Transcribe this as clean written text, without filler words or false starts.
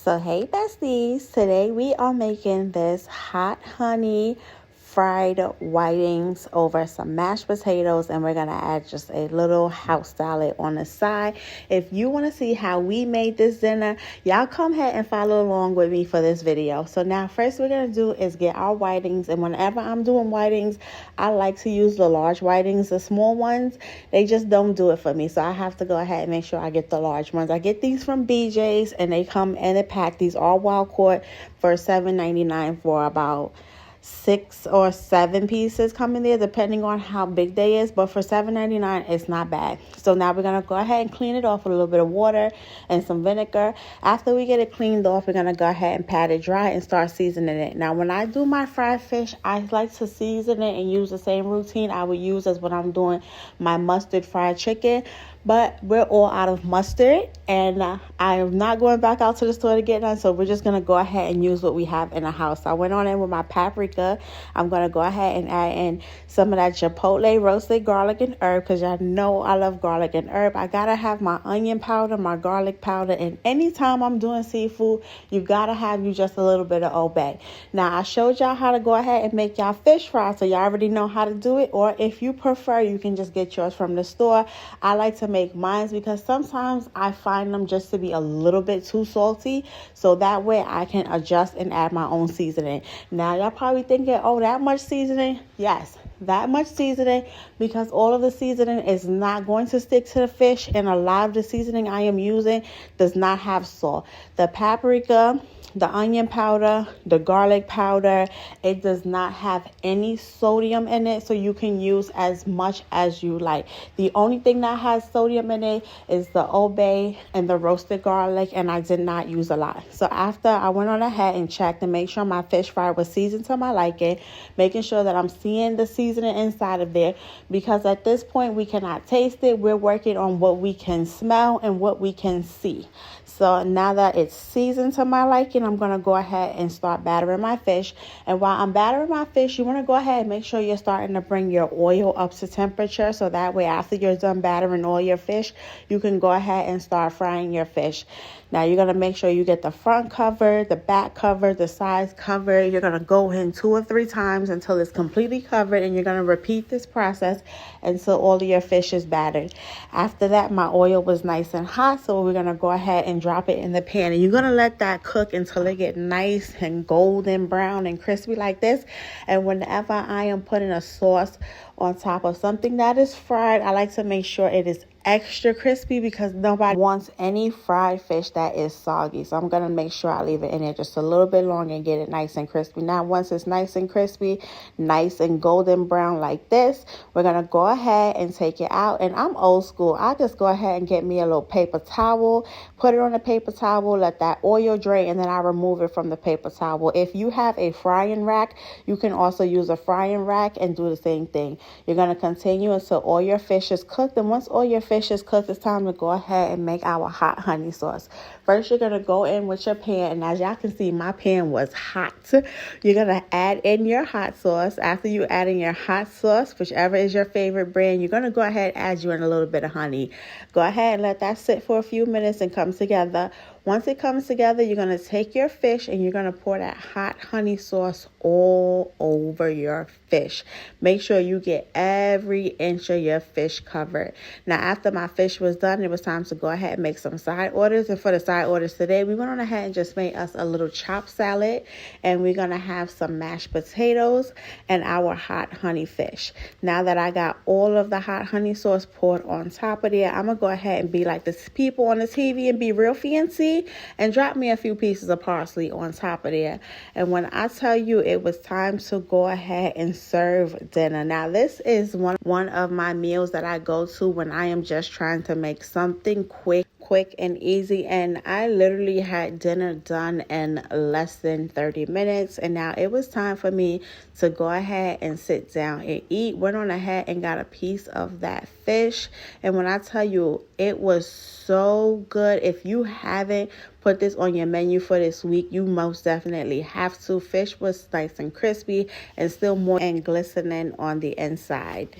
So hey besties, today we are making this hot honey fried whitings over some mashed potatoes, and we're gonna add just a little house salad on the side. If you want to see how we made this dinner, y'all come ahead and follow along with me for this video. So now first we're gonna do is get our whitings, and whenever I'm doing whitings, I like to use the large whitings. The small ones, they just don't do it for me, so I have to go ahead and make sure I get the large ones. I get these from BJ's, and they come in a pack. These are wild caught for $7.99 for about 6 or 7 pieces come in there, depending on how big they is, but for $7.99 it's not bad. So now we're gonna go ahead and clean it off with a little bit of water and some vinegar. After we get it cleaned off, we're gonna go ahead and pat it dry and start seasoning it. Now when I do my fried fish, I like to season it and use the same routine I would use as when I'm doing my mustard fried chicken. But we're all out of mustard, and I am not going back out to the store to get none, so we're just going to go ahead and use what we have in the house. I went on in with my paprika. I'm going to go ahead and add in some of that chipotle roasted garlic and herb, because y'all know I love garlic and herb. I got to have my onion powder, my garlic powder, and anytime I'm doing seafood, you got to have you just a little bit of Old Bay. Now, I showed y'all how to go ahead and make y'all fish fry, so y'all already know how to do it, or if you prefer, you can just get yours from the store. I like to make mine because sometimes I find them just to be a little bit too salty, so that way I can adjust and add my own seasoning. Now y'all probably thinking, oh, that much seasoning? Yes, that much seasoning, because all of the seasoning is not going to stick to the fish, and a lot of the seasoning I am using does not have salt. The paprika, the onion powder, the garlic powder, it does not have any sodium in it, so you can use as much as you like. The only thing that has sodium in it is the Old Bay and the roasted garlic, and I did not use a lot. So after I went on ahead and checked and made sure my fish fry was seasoned to my liking, making sure that I'm seeing the seasoning inside of there, because at this point we cannot taste it. We're working on what we can smell and what we can see. So now that it's seasoned to my liking, I'm going to go ahead and start battering my fish. And while I'm battering my fish, you want to go ahead and make sure you're starting to bring your oil up to temperature, so that way after you're done battering all your fish, you can go ahead and start frying your fish. Now you're going to make sure you get the front covered, the back covered, the sides covered. You're going to go in 2 or 3 times until it's completely covered, and you're going to repeat this process until all of your fish is battered. After that, my oil was nice and hot, so we're going to go ahead and drop it in the pan, and you're going to let that cook until it get nice and golden brown and crispy like this. And whenever I am putting a sauce on top of something that is fried, I like to make sure it is extra crispy, because nobody wants any fried fish that is soggy. So I'm going to make sure I leave it in there just a little bit longer and get it nice and crispy. Now once it's nice and crispy, nice and golden brown like this, we're going to go ahead and take it out. And I'm old school. I just go ahead and get me a little paper towel, put it on a paper towel, let that oil drain, and then I remove it from the paper towel. If you have a frying rack, you can also use a frying rack and do the same thing. You're going to continue until all your fish is cooked, and once all your fish is cooked, it's time to go ahead and make our hot honey sauce. First, you're going to go in with your pan, and as y'all can see, my pan was hot. You're going to add in your hot sauce. After you add in your hot sauce, whichever is your favorite brand, you're going to go ahead and add you in a little bit of honey. Go ahead and let that sit for a few minutes and come together. Once it comes together, you're going to take your fish and you're going to pour that hot honey sauce all over your fish. Make sure you get every inch of your fish covered. Now, after my fish was done, it was time to go ahead and make some side orders. And for the side orders today, we went on ahead and just made us a little chopped salad. And we're going to have some mashed potatoes and our hot honey fish. Now that I got all of the hot honey sauce poured on top of there, I'm going to go ahead and be like the people on the TV and be real fancy and drop me a few pieces of parsley on top of there. And when I tell you it was time to go ahead and serve dinner. Now this is one of my meals that I go to when I am just trying to make something quick and easy, and I literally had dinner done in less than 30 minutes, and now it was time for me to go ahead and sit down and eat. Went on ahead and got a piece of that fish, and when I tell you, it was so good. If you haven't put this on your menu for this week, you most definitely have to. Fish was nice and crispy and still more and glistening on the inside.